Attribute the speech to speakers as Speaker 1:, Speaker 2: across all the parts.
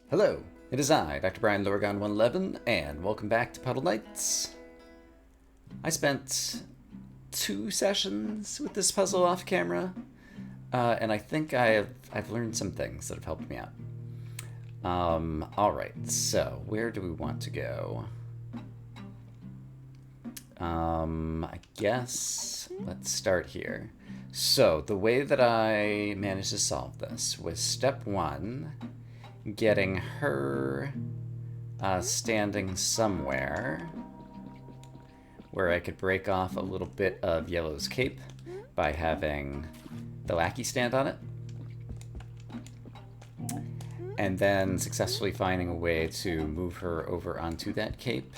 Speaker 1: Hello, it is I, Dr. Brian Lorgon 111, and welcome back to Puddle Knights. I spent 2 sessions with this puzzle off camera, and I think I've learned some things that have helped me out. Alright, so where do we want to go? I guess let's start here. So the way that I managed to solve this was step 1, getting her standing somewhere where I could break off a little bit of Yellow's cape by having the lackey stand on it, and then successfully finding a way to move her over onto that cape.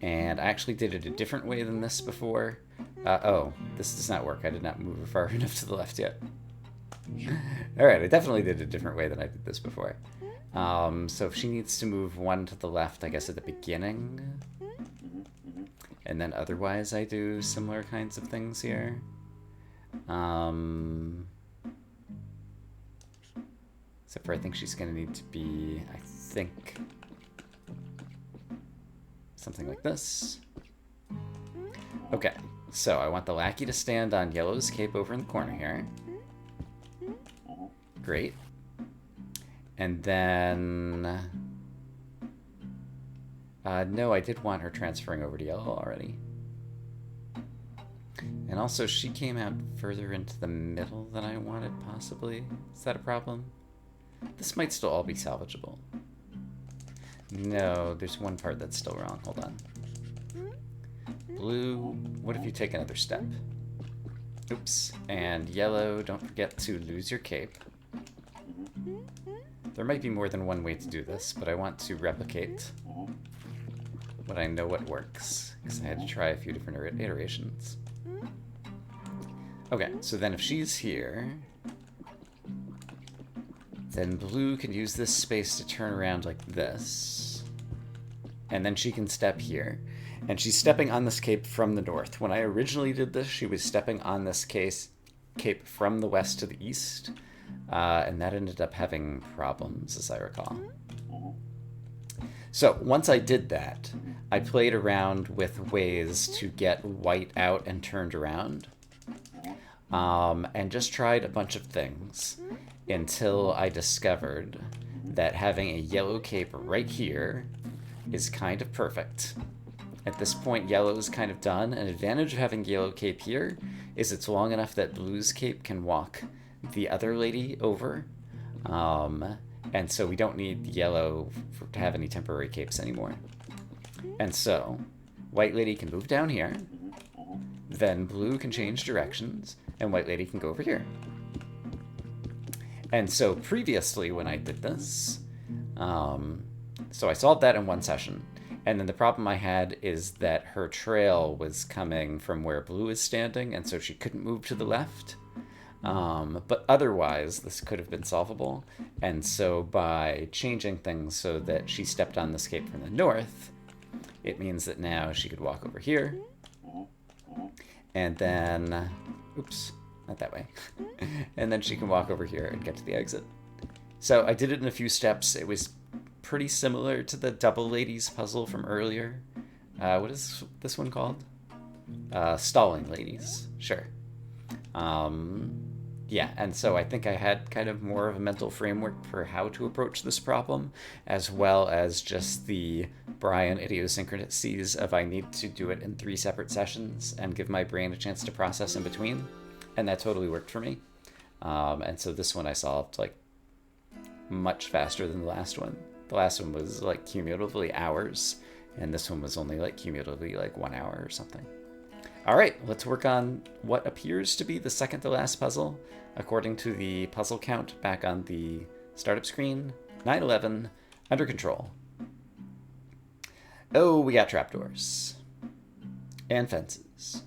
Speaker 1: And I actually did it a different way than this before. Oh, this does not work. I did not move her far enough to the left yet. Alright, I definitely did it a different way than I did this before. So if she needs to move one to the left, I guess at the beginning. And then otherwise I do similar kinds of things here. Except for I think she's going to need to be, I think, something like this. Okay, so I want the lackey to stand on Yellow's cape over in the corner here. Great. And then... no, I did want her transferring over to Yellow already. And also, she came out further into the middle than I wanted, possibly. Is that a problem? This might still all be salvageable. No, there's one part that's still wrong. Hold on. Blue, what if you take another step? Oops. And Yellow, don't forget to lose your cape. There might be more than one way to do this, but I want to replicate what I know what works, because I had to try a few different iterations. Okay, so then if she's here, then Blue can use this space to turn around like this, and then she can step here. And she's stepping on this cape from the north. When I originally did this, she was stepping on this cape from the west to the east, and that ended up having problems, as I recall. So once I did that, I played around with ways to get white out and turned around, and just tried a bunch of things until I discovered that having a yellow cape right here is kind of perfect. At this point, Yellow is kind of done. An advantage of having Yellow cape here is it's long enough that Blue's cape can walk the other lady over. And so we don't need Yellow to have any temporary capes anymore. And so, White Lady can move down here, then Blue can change directions, and White Lady can go over here. And so previously when I did this, so I solved that in one session. And then the problem I had is that her trail was coming from where Blue is standing, and so she couldn't move to the left. But otherwise, this could have been solvable. And so by changing things so that she stepped on this cape from the north, it means that now she could walk over here. And then... oops, not that way. And then she can walk over here and get to the exit. So I did it in a few steps. It was pretty similar to the Double Ladies puzzle from earlier. What is this one called? Stalling Ladies. Sure. Yeah, and so I think I had kind of more of a mental framework for how to approach this problem, as well as just the Brian idiosyncrasies of I need to do it in 3 separate sessions and give my brain a chance to process in between. And that totally worked for me. And so this one I solved like much faster than the last one. The last one was like cumulatively hours, and this one was only like cumulatively like 1 hour or something. All right, let's work on what appears to be the second to last puzzle, according to the puzzle count back on the startup screen. 911, under control. Oh, we got trapdoors. And fences.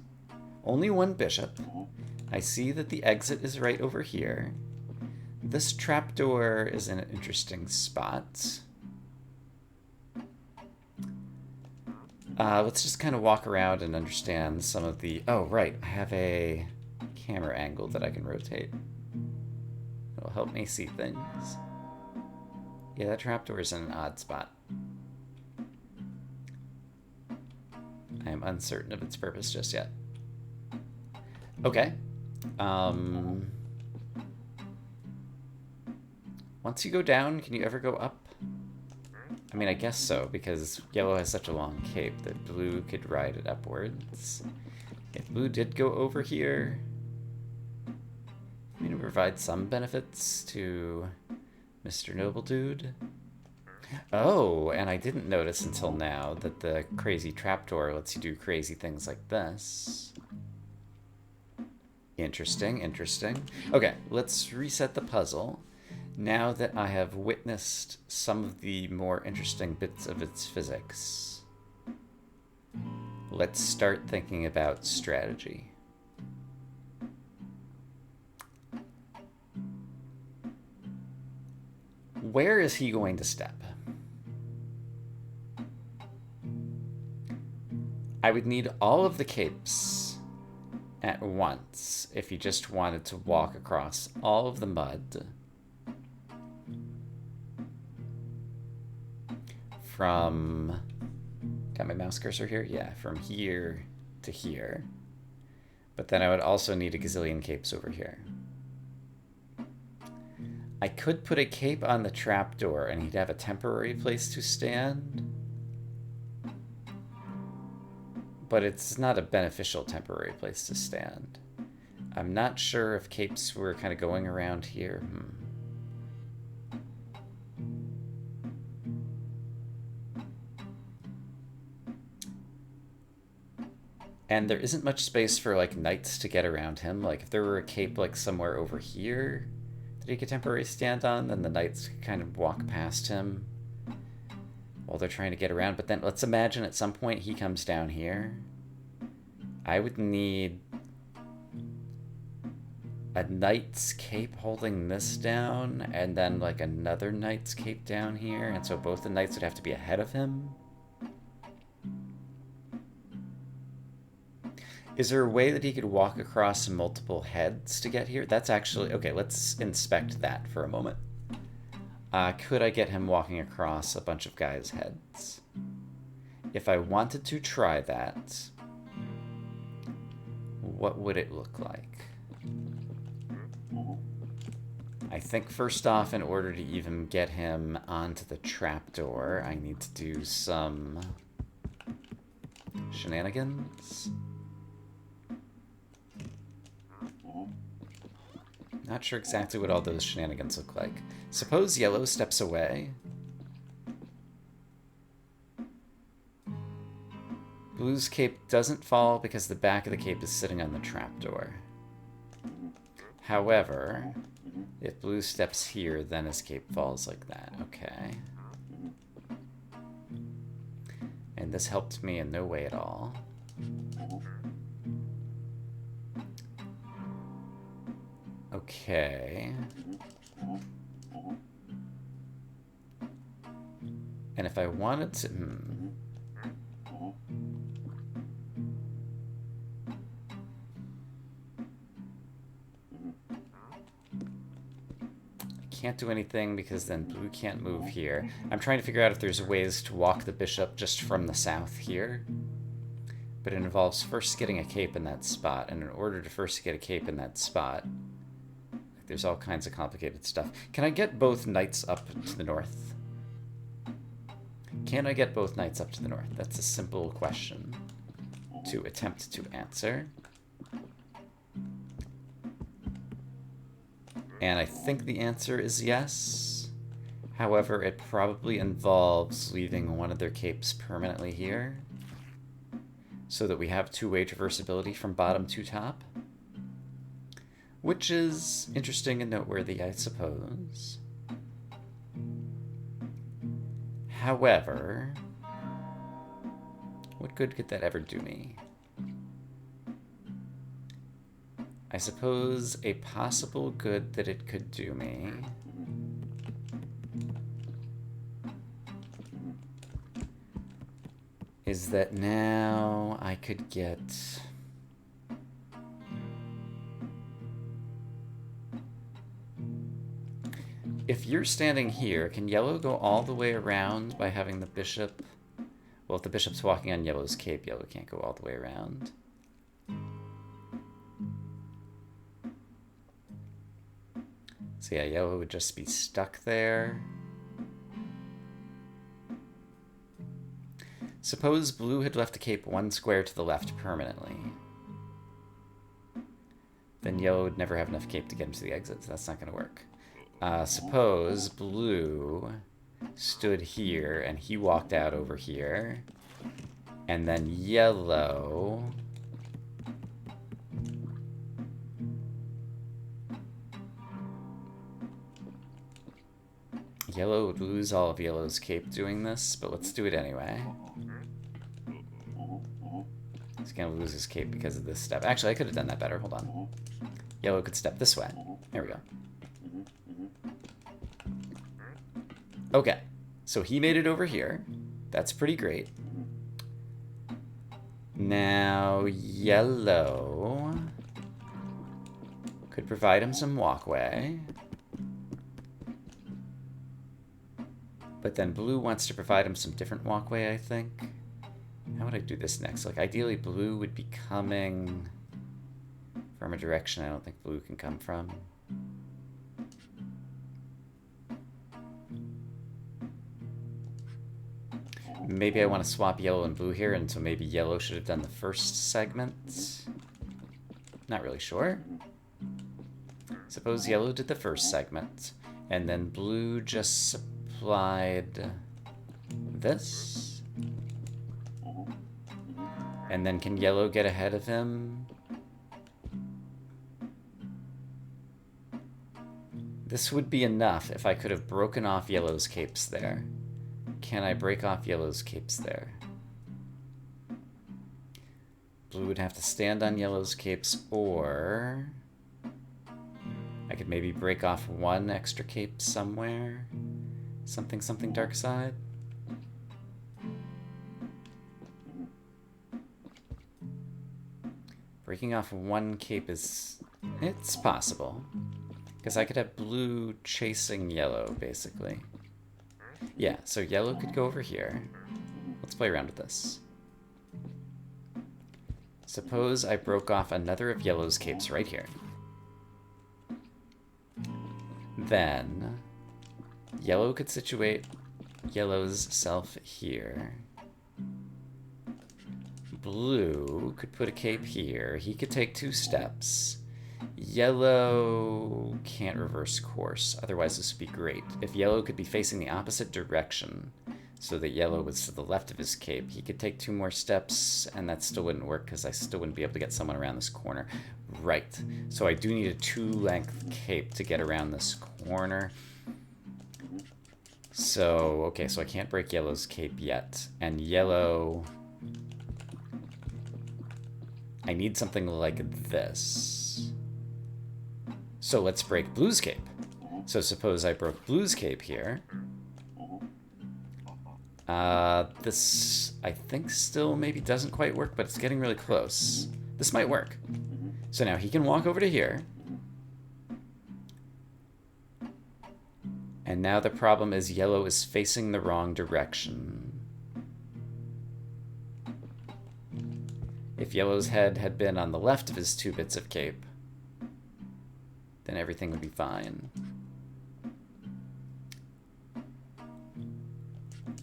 Speaker 1: Only one bishop. I see that the exit is right over here. This trapdoor is in an interesting spot. Let's just kind of walk around and understand some of the... oh, right. I have a camera angle that I can rotate. It'll help me see things. Yeah, that trapdoor is in an odd spot. I am uncertain of its purpose just yet. Okay. Once you go down, can you ever go up? I mean, I guess so, because yellow has such a long cape that blue could ride it upwards. If blue did go over here, I mean, to provide some benefits to Mr. Noble Dude. Oh, and I didn't notice until now that the crazy trapdoor lets you do crazy things like this. Interesting, interesting. Okay, let's reset the puzzle. Now that I have witnessed some of the more interesting bits of its physics, let's start thinking about strategy. Where is he going to step? I would need all of the capes at once if he just wanted to walk across all of the mud from, got my mouse cursor here? Yeah, from here to here. But then I would also need a gazillion capes over here. I could put a cape on the trapdoor and he'd have a temporary place to stand. But it's not a beneficial temporary place to stand. I'm not sure if capes were kind of going around here. And there isn't much space for, like, knights to get around him. Like, if there were a cape, like, somewhere over here that he could temporarily stand on, then the knights could kind of walk past him while they're trying to get around. But then let's imagine at some point he comes down here. I would need a knight's cape holding this down, and then, like, another knight's cape down here. And so both the knights would have to be ahead of him. Is there a way that he could walk across multiple heads to get here? That's actually... Okay, let's inspect that for a moment. Could I get him walking across a bunch of guys' heads? If I wanted to try that, what would it look like? I think first off, in order to even get him onto the trapdoor, I need to do some shenanigans. Not sure exactly what all those shenanigans look like. Suppose yellow steps away. Blue's cape doesn't fall because the back of the cape is sitting on the trapdoor. However, if blue steps here, then his cape falls like that. Okay. And this helped me in no way at all. Okay. And if I wanted to... Can't do anything because then blue can't move here. I'm trying to figure out if there's ways to walk the bishop just from the south here. But it involves first getting a cape in that spot, and in order to first get a cape in that spot, there's all kinds of complicated stuff. Can I get both knights up to the north? Can I get both knights up to the north? That's a simple question to attempt to answer. And I think the answer is yes. However, it probably involves leaving one of their capes permanently here so that we have two-way traversability from bottom to top. Which is interesting and noteworthy, I suppose. However, what good could that ever do me? I suppose a possible good that it could do me is that now I could get... If if you're standing here, can yellow go all the way around by having the bishop? Well, if the bishop's walking on yellow's cape, yellow can't go all the way around. So yeah, yellow would just be stuck there. Suppose blue had left a cape one square to the left permanently. Then yellow would never have enough cape to get him to the exit, so that's not going to work. Suppose blue stood here and he walked out over here. And then yellow... Yellow would lose all of yellow's cape doing this, but let's do it anyway. He's going to lose his cape because of this step. Actually, I could have done that better. Hold on. Yellow could step this way. There we go. Okay. So he made it over here. That's pretty great. Now, yellow could provide him some walkway. But then blue wants to provide him some different walkway, I think. How would I do this next? Like, ideally, blue would be coming from a direction I don't think blue can come from. Maybe I want to swap yellow and blue here, and so maybe yellow should have done the first segment. Not really sure. Suppose yellow did the first segment, and then blue just supplied this. And then can yellow get ahead of him? This would be enough if I could have broken off yellow's capes there. Can I break off yellow's capes there? Blue would have to stand on yellow's capes, or I could maybe break off one extra cape somewhere. Something, something dark side. Breaking off one cape is... it's possible. Because I could have blue chasing yellow, basically. Yeah, so yellow could go over here. Let's play around with this. Suppose I broke off another of yellow's capes right here. Then yellow could situate yellow's self here. Blue could put a cape here. He could take 2 steps. Yellow can't reverse course, otherwise this would be great. If yellow could be facing the opposite direction, so that yellow was to the left of his cape, he could take 2 more steps, and that still wouldn't work because I still wouldn't be able to get someone around this corner. Right, so I do need a 2-length cape to get around this corner. So, okay, so I can't break yellow's cape yet, and yellow... I need something like this. So let's break blue's cape. So suppose I broke blue's cape here. This, I think, still maybe doesn't quite work, but it's getting really close. This might work. So now he can walk over to here. And now the problem is yellow is facing the wrong direction. If yellow's head had been on the left of his 2 bits of cape, then everything would be fine.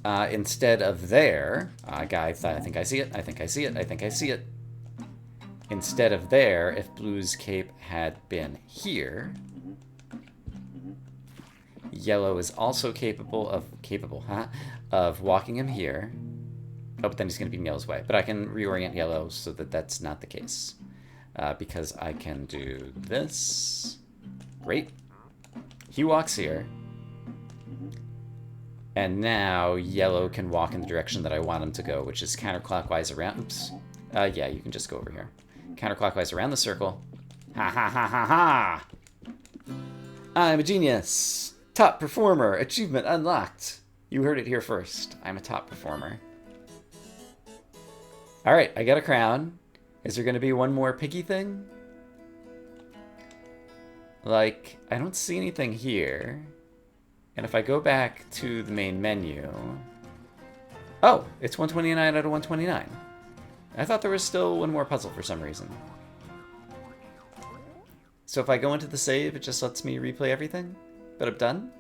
Speaker 1: Instead of there, I think I see it, I think I see it, I think I see it. Instead of there, if blue's cape had been here, yellow is also capable of walking him here. Oh, but then he's going to be in yellow's way. But I can reorient yellow so that that's not the case. Because I can do this. Great. He walks here. And now yellow can walk in the direction that I want him to go, which is counterclockwise around... Oops. Yeah, you can just go over here. Counterclockwise around the circle. Ha ha ha ha ha! I'm a genius! Top performer! Achievement unlocked! You heard it here first. I'm a top performer. Alright, I got a crown. Is there going to be one more piggy thing? Like, I don't see anything here. And if I go back to the main menu... Oh, it's 129 out of 129. I thought there was still one more puzzle for some reason. So if I go into the save, it just lets me replay everything? But I'm done?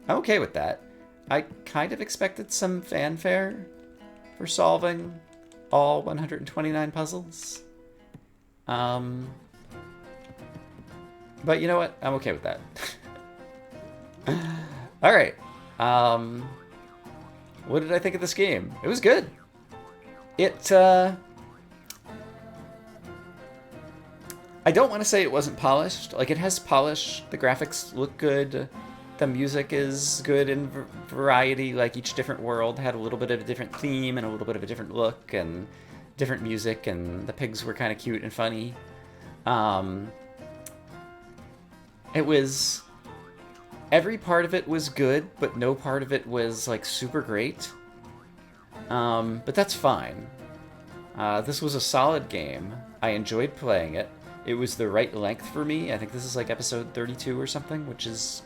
Speaker 1: I'm okay with that. I kind of expected some fanfare for solving all 129 puzzles. But you know what? I'm okay with that. Alright. What did I think of this game? It was good. I don't want to say it wasn't polished. Like, it has polish. The graphics look good. The music is good in variety. Like, each different world had a little bit of a different theme and a little bit of a different look and different music, and the pigs were kind of cute and funny. It was... Every part of it was good, but no part of it was, like, super great. But that's fine. This was a solid game. I enjoyed playing it. It was the right length for me. I think this is like episode 32 or something, which is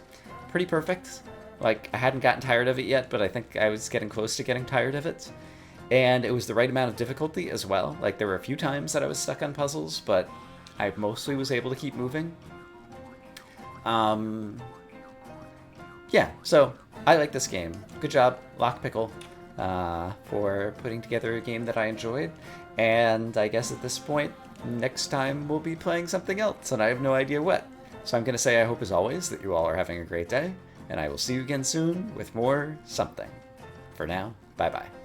Speaker 1: pretty perfect. Like, I hadn't gotten tired of it yet, but I think I was getting close to getting tired of it. And it was the right amount of difficulty as well. Like, there were a few times that I was stuck on puzzles, but I mostly was able to keep moving. Yeah, so I like this game. Good job, Lockpickle, for putting together a game that I enjoyed. And I guess at this point, next time we'll be playing something else, and I have no idea what. So I'm going to say I hope, as always, that you all are having a great day, and I will see you again soon with more something. For now, bye-bye.